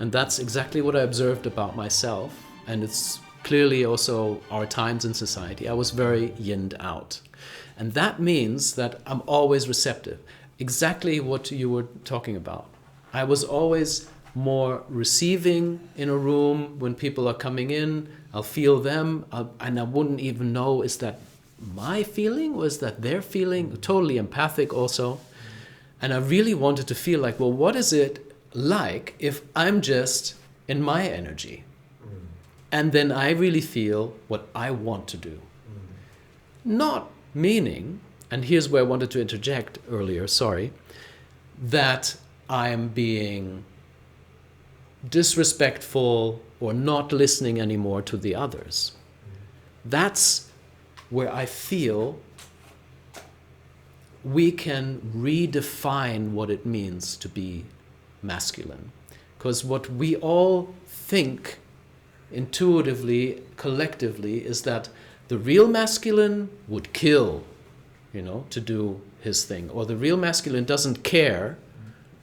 And that's exactly what I observed about myself. And it's clearly also our times in society. I was very yinned out. And that means that I'm always receptive. Exactly what you were talking about. I was always more receiving in a room when people are coming in. I'll feel them, and I wouldn't even know, is that my feeling or is that their feeling? Totally empathic also. And I really wanted to feel like, well, what is it like if I'm just in my energy? And then I really feel what I want to do. Not meaning, and here's where I wanted to interject earlier, sorry, that I'm being disrespectful or not listening anymore to the others. That's where I feel we can redefine what it means to be masculine. Because what we all think intuitively, collectively, is that the real masculine would kill, to do his thing. Or the real masculine doesn't care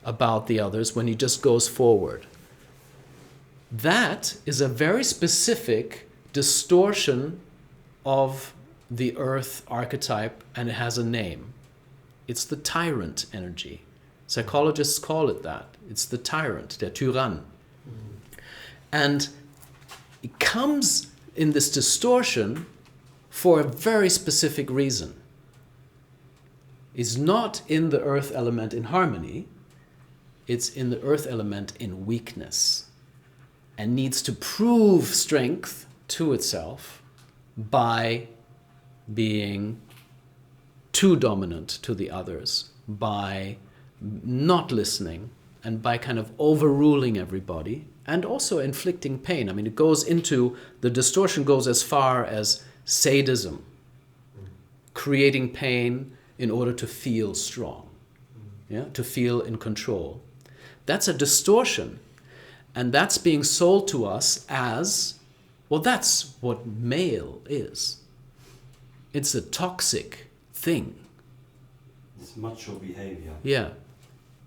about the others when he just goes forward. That is a very specific distortion of the earth archetype, and it has a name. It's the tyrant energy. Psychologists call it that. It's the tyrant, der Tyrann. And it comes in this distortion for a very specific reason. It's not in the earth element in harmony, it's in the earth element in weakness, and needs to prove strength to itself by being too dominant to the others, by not listening, and by kind of overruling everybody, and also inflicting pain. I mean, the distortion goes as far as sadism, creating pain in order to feel strong, to feel in control. That's a distortion. And that's being sold to us as, well, that's what male is. It's a toxic thing. It's macho behavior. Yeah.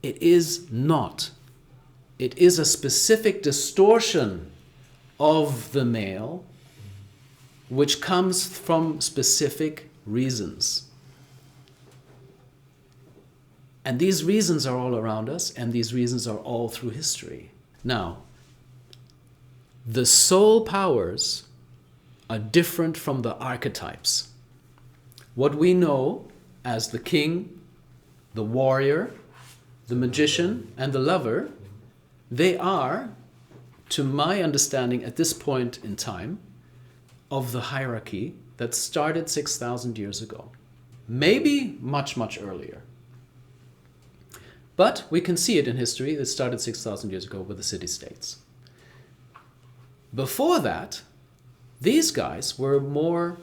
It is not. It is a specific distortion of the male, which comes from specific reasons. And these reasons are all around us, and these reasons are all through history. Now, the soul powers are different from the archetypes. What we know as the king, the warrior, the magician, and the lover, they are, to my understanding at this point in time, of the hierarchy that started 6,000 years ago. Maybe much, much earlier. But we can see it in history. It started 6,000 years ago with the city-states. Before that, these guys were more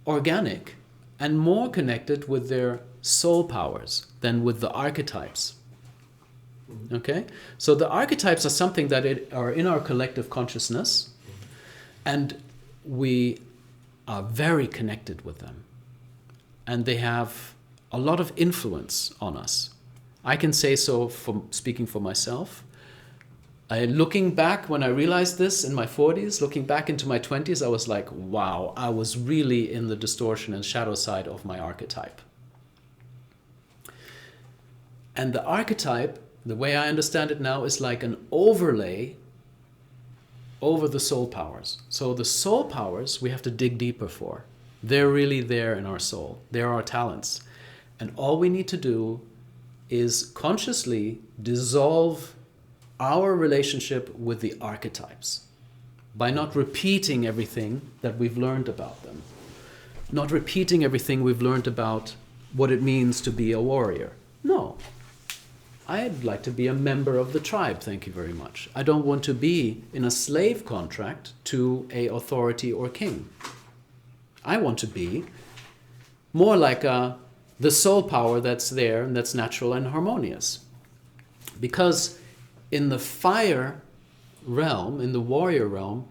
organic and more connected with their soul powers than with the archetypes. Okay? So the archetypes are something that are in our collective consciousness, and we are very connected with them. And they have a lot of influence on us. I can say so from speaking for myself. Looking back, when I realized this in my 40s, looking back into my 20s, I was like, wow, I was really in the distortion and shadow side of my archetype. And the archetype, the way I understand it now, is like an overlay over the soul powers. So the soul powers we have to dig deeper for. They're really there in our soul. They're our talents. And all we need to do is consciously dissolve our relationship with the archetypes by not repeating everything that we've learned about them. Not repeating everything we've learned about what it means to be a warrior. No. I'd like to be a member of the tribe, thank you very much. I don't want to be in a slave contract to a authority or king. I want to be more like the soul power that's there and that's natural and harmonious. Because in the fire realm, in the warrior realm,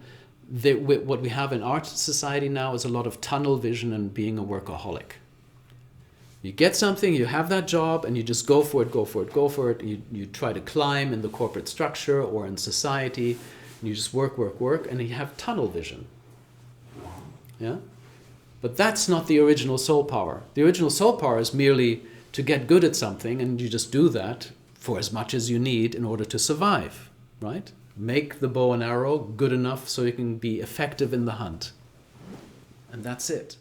what we have in our society now is a lot of tunnel vision and being a workaholic. You get something, you have that job, and you just go for it, go for it, go for it. You try to climb in the corporate structure or in society, and you just work, work, work, and you have tunnel vision. Yeah? But that's not the original soul power. The original soul power is merely to get good at something, and you just do that for as much as you need in order to survive, right? Make the bow and arrow good enough so you can be effective in the hunt. And that's it.